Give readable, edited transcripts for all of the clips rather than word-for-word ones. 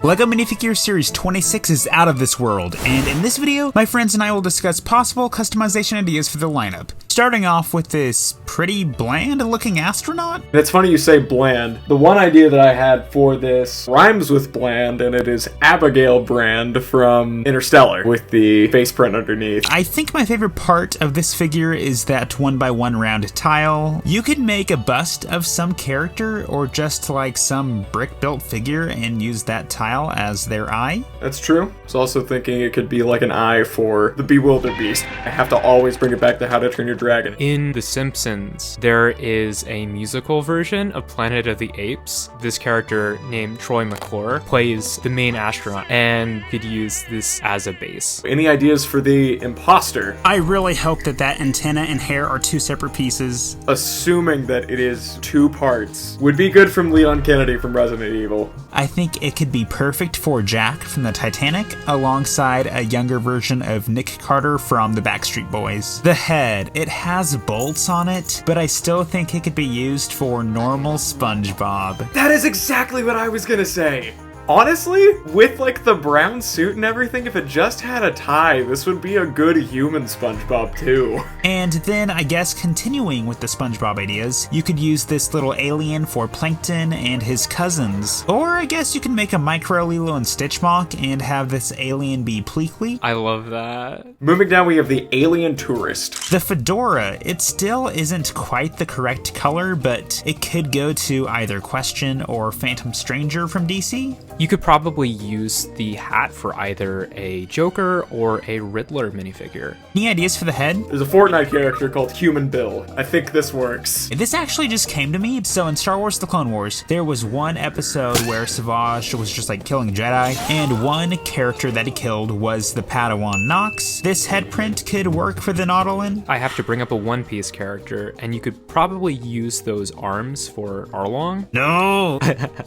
LEGO Minifigures Series 26 is out of this world, and in this video, my friends and I will discuss possible customization ideas for the lineup. Starting off with this pretty bland looking astronaut. It's funny you say bland. The one idea that I had for this rhymes with bland, and it is Abigail Brand from Interstellar with the face print underneath. I think my favorite part of this figure is that 1x1 round tile. You could make a bust of some character or just like some brick built figure and use that tile as their eye. That's true. I was also thinking it could be like an eye for the Bewildered Beast. I have to always bring it back to How to Train Your Dragon. In The Simpsons, there is a musical version of Planet of the Apes. This character named Troy McClure plays the main astronaut and could use this as a base. Any ideas for the imposter? I really hope that antenna and hair are two separate pieces. Assuming that it is two parts. Would be good from Leon Kennedy from Resident Evil. I think it could be perfect for Jack from the Titanic, alongside a younger version of Nick Carter from the Backstreet Boys. The head, it has bolts on it, but I still think it could be used for normal SpongeBob. That is exactly what I was gonna say. Honestly, with like the brown suit and everything, if it just had a tie, this would be a good human SpongeBob too. And then I guess continuing with the SpongeBob ideas, you could use this little alien for Plankton and his cousins. Or I guess you can make a Micro, Lilo, and Stitch mock and have this alien be Pleakley. I love that. Moving down, we have the alien tourist. The fedora, it still isn't quite the correct color, but it could go to either Question or Phantom Stranger from DC. You could probably use the hat for either a Joker or a Riddler minifigure. Any ideas for the head? There's a Fortnite character called Human Bill. I think this works. This actually just came to me. So in Star Wars The Clone Wars, there was one episode where Savage was just like killing Jedi, and one character that he killed was the Padawan Nox. This head print could work for the Nautilin. I have to bring up a One Piece character, and you could probably use those arms for Arlong. No!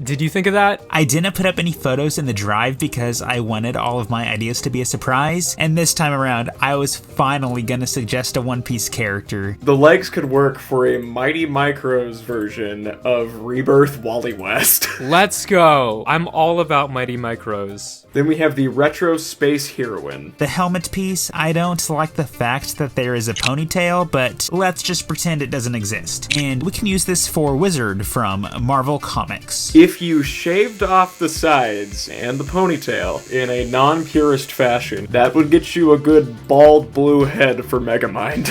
Did you think of that? I didn't put up any photos in the drive because I wanted all of my ideas to be a surprise, and this time around I was finally gonna suggest a One Piece character. The legs could work for a Mighty Micros version of Rebirth Wally West. Let's go! I'm all about Mighty Micros. Then we have the retro space heroine. The helmet piece, I don't like the fact that there is a ponytail, but let's just pretend it doesn't exist. And we can use this for Wizard from Marvel Comics. If you shaved off the sides and the ponytail in a non-purist fashion, that would get you a good bald blue head for Megamind.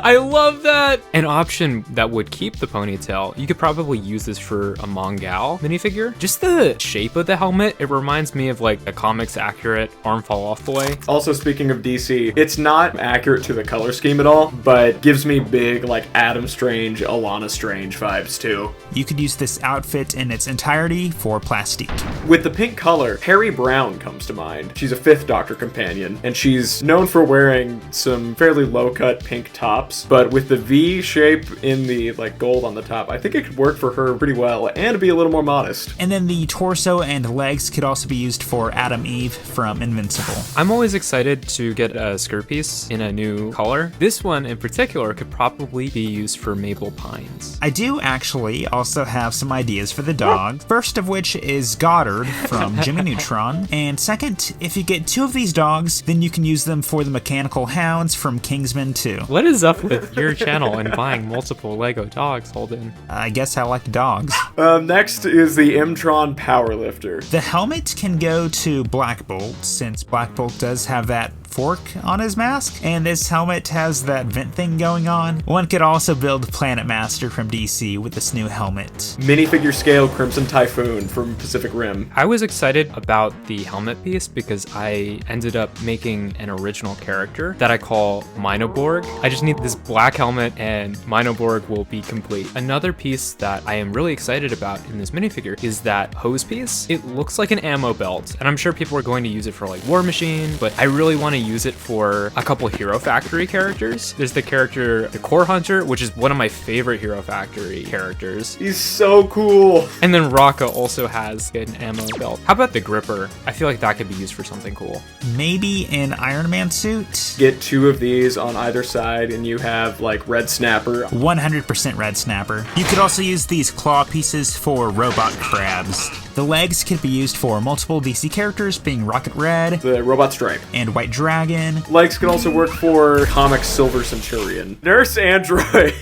I love that! An option that would keep the ponytail, you could probably use this for a Mongal minifigure. Just the shape of the helmet, it reminds me of like a comics accurate arm fall off boy. Also, speaking of DC, it's not accurate to the color scheme at all, but gives me big like Adam Strange, Alana Strange vibes too. You could use this outfit in its entirety for Plastique. With the pink color, Harry Brown comes to mind. She's a 5th Doctor companion, and she's known for wearing some fairly low-cut pink tops, but with the V shape in the like gold on the top, I think it could work for her pretty well and be a little more modest. And then the torso and legs could also be used for Adam Eve from Invincible. I'm always excited to get a skirt piece in a new color. This one in particular could probably be used for Mabel Pines. I do actually also have some ideas for the dog. First of which is Goddard from Jimmy Neutron. And second, if you get 2 of these dogs, then you can use them for the mechanical hounds from Kingsman 2. What is up with your channel and buying multiple Lego dogs, Holden? I guess I like dogs. Next is the Mtron Powerlifter. The helmet can go to Black Bolt, since Black Bolt does have that fork on his mask, and this helmet has that vent thing going on. One could also build Planet Master from DC with this new helmet. Minifigure scale Crimson Typhoon from Pacific Rim. I was excited about the helmet piece because I ended up making an original character that I call Minoborg. I just need this black helmet and Minoborg will be complete. Another piece that I am really excited about in this minifigure is that hose piece. It looks like an ammo belt, and I'm sure people are going to use it for like War Machine, but I really want to use it for a couple Hero Factory characters. There's the character, the Core Hunter, which is one of my favorite Hero Factory characters. He's so cool. And then Rocka also has an ammo belt. How about the Gripper? I feel like that could be used for something cool. Maybe an Iron Man suit? Get 2 of these on either side and you have like Red Snapper. 100% Red Snapper. You could also use these claw pieces for robot crabs. The legs could be used for multiple DC characters, being Rocket Red, The Robot Stripe. and White Dragon. Legs can also work for Comic Silver Centurion. Nurse Android.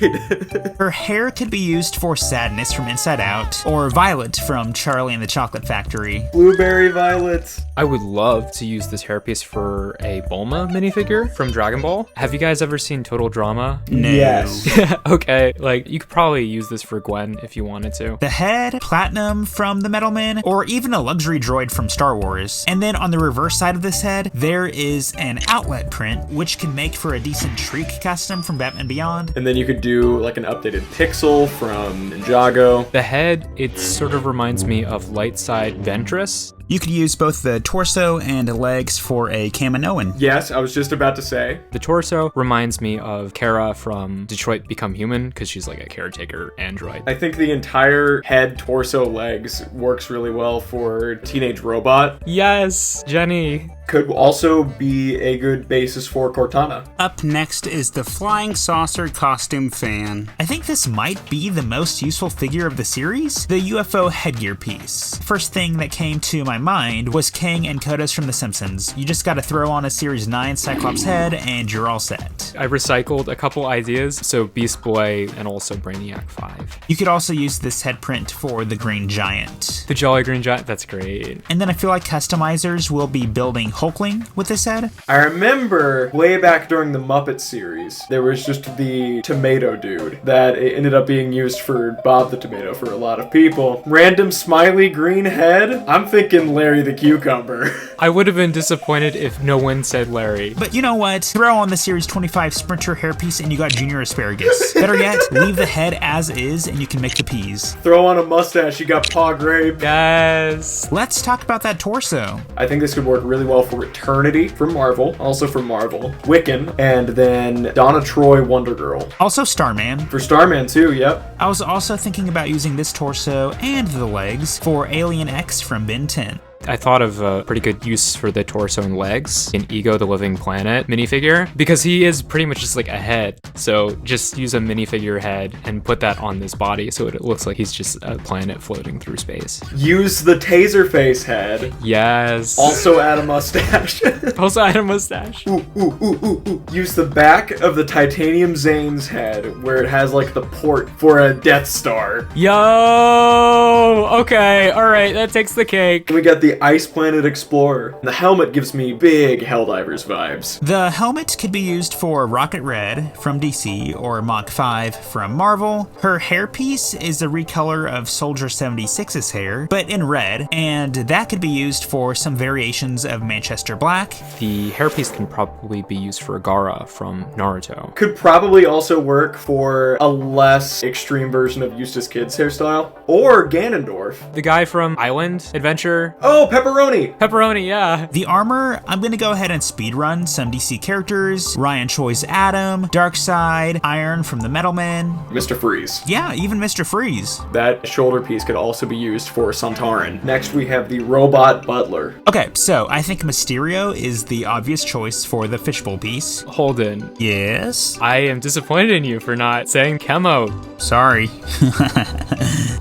Her hair could be used for Sadness from Inside Out, or Violet from Charlie and the Chocolate Factory. Blueberry Violet. I would love to use this hairpiece for a Bulma minifigure from Dragon Ball. Have you guys ever seen Total Drama? No. Yes. Okay, like you could probably use this for Gwen if you wanted to. The head, Platinum from the Metal Men, or even a luxury droid from Star Wars. And then on the reverse side of this head, there is an outlet print, which can make for a decent Shriek custom from Batman Beyond. And then you could do like an updated Pixel from Ninjago. The head, it sort of reminds me of Light Side Ventress. You could use both the torso and legs for a Kaminoan. Yes, I was just about to say. The torso reminds me of Kara from Detroit Become Human because she's like a caretaker android. I think the entire head, torso, legs works really well for Teenage Robot. Yes, Jenny. Could also be a good basis for Cortana. Up next is the Flying Saucer Costume Fan. I think this might be the most useful figure of the series, the UFO headgear piece. First thing that came to my mind was Kang and Kodos from The Simpsons. You just gotta throw on a Series 9 Cyclops head and you're all set. I recycled a couple ideas, so Beast Boy and also Brainiac 5. You could also use this head print for the Green Giant. The Jolly Green Giant, that's great. And then I feel like customizers will be building Hulkling with this head. I remember way back during the Muppet series, there was just the tomato dude that it ended up being used for Bob the Tomato for a lot of people. Random smiley green head? I'm thinking Larry the Cucumber. I would have been disappointed if no one said Larry. But you know what? Throw on the Series 25 Sprinter hairpiece and you got Junior Asparagus. Better yet, leave the head as is and you can make the peas. Throw on a mustache, you got Paw Grape. Yes. Let's talk about that torso. I think this could work really well for Eternity from Marvel, also from Marvel, Wiccan, and then Donna Troy Wonder Girl. Also Starman. For Starman too, yep. I was also thinking about using this torso and the legs for Alien X from Ben 10. I thought of a pretty good use for the torso and legs in Ego the Living Planet minifigure because he is pretty much just like a head. So just use a minifigure head and put that on this body so it looks like he's just a planet floating through space. Use the Taserface head. Yes. Also add a mustache. Also add a mustache. Use the back of the Titanium Zane's head where it has like the port for a Death Star. Yo! Okay, alright, that takes the cake. We got the Ice Planet Explorer. The helmet gives me big Helldivers vibes. The helmet could be used for Rocket Red from DC or Mach 5 from Marvel. Her hairpiece is a recolor of Soldier 76's hair, but in red, and that could be used for some variations of Manchester Black. The hairpiece can probably be used for Gaara from Naruto. Could probably also work for a less extreme version of Eustace Kid's hairstyle. Or Ganondorf. The guy from Island Adventure. Oh, Pepperoni! Pepperoni, yeah. The armor, I'm gonna go ahead and speedrun some DC characters. Ryan Choi's Atom, Darkseid, Iron from the Metal Men. Mr. Freeze. Yeah, even Mr. Freeze. That shoulder piece could also be used for Santarin. Next we have the Robot Butler. Okay, so I think Mysterio is the obvious choice for the fishbowl piece. Holden, Yes? I am disappointed in you for not saying Chemo. Sorry.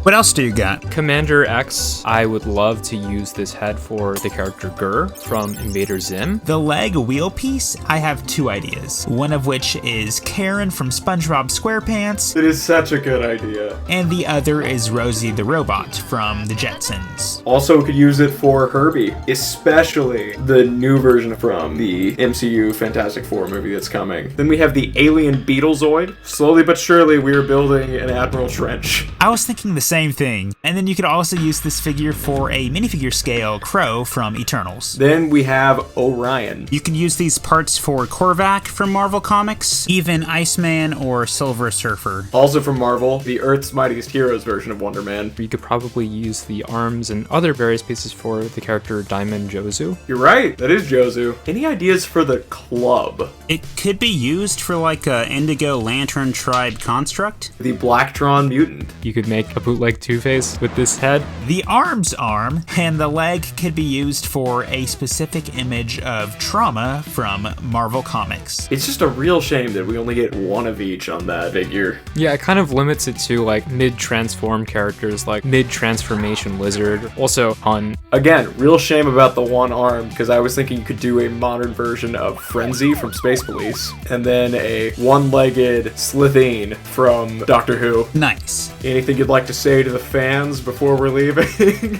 What else do you got? Commander X, I would love to use this head for the character Gur from Invader Zim. The leg wheel piece, I have two ideas. One of which is Karen from SpongeBob SquarePants, It is such a good idea. and the other is Rosie the Robot from the Jetsons. Also could use it for Herbie, especially the new version from the MCU Fantastic Four movie that's coming. Then we have the Alien Beetlezoid. Slowly but surely we are building an Admiral Trench. I was thinking the same thing. And then you could also use this figure for a minifigure scale Crow from Eternals. Then we have Orion. You can use these parts for Korvac from Marvel Comics, even Iceman or Silver Surfer. Also from Marvel, the Earth's Mightiest Heroes version of Wonder Man. You could probably use the arms and other various pieces for the character Diamond Jozu. You're right, that is Jozu. Any ideas for the club? It could be used for like a Indigo Lantern Tribe construct. The Blacktron Mutant. You could make a bootleg Two-Face with this head. The arm's arm and the leg leg could be used for a specific image of Trauma from Marvel Comics. It's just a real shame that we only get one of each on that figure. Yeah, it kind of limits it to like mid-transform characters, like mid-transformation Lizard. Also on... Again, real shame about the one arm, because I was thinking you could do a modern version of Frenzy from Space Police, and then a one-legged Slitheen from Doctor Who. Nice. Anything you'd like to say to the fans before we're leaving?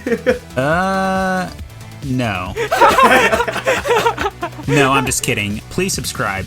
No. No, I'm just kidding. Please subscribe.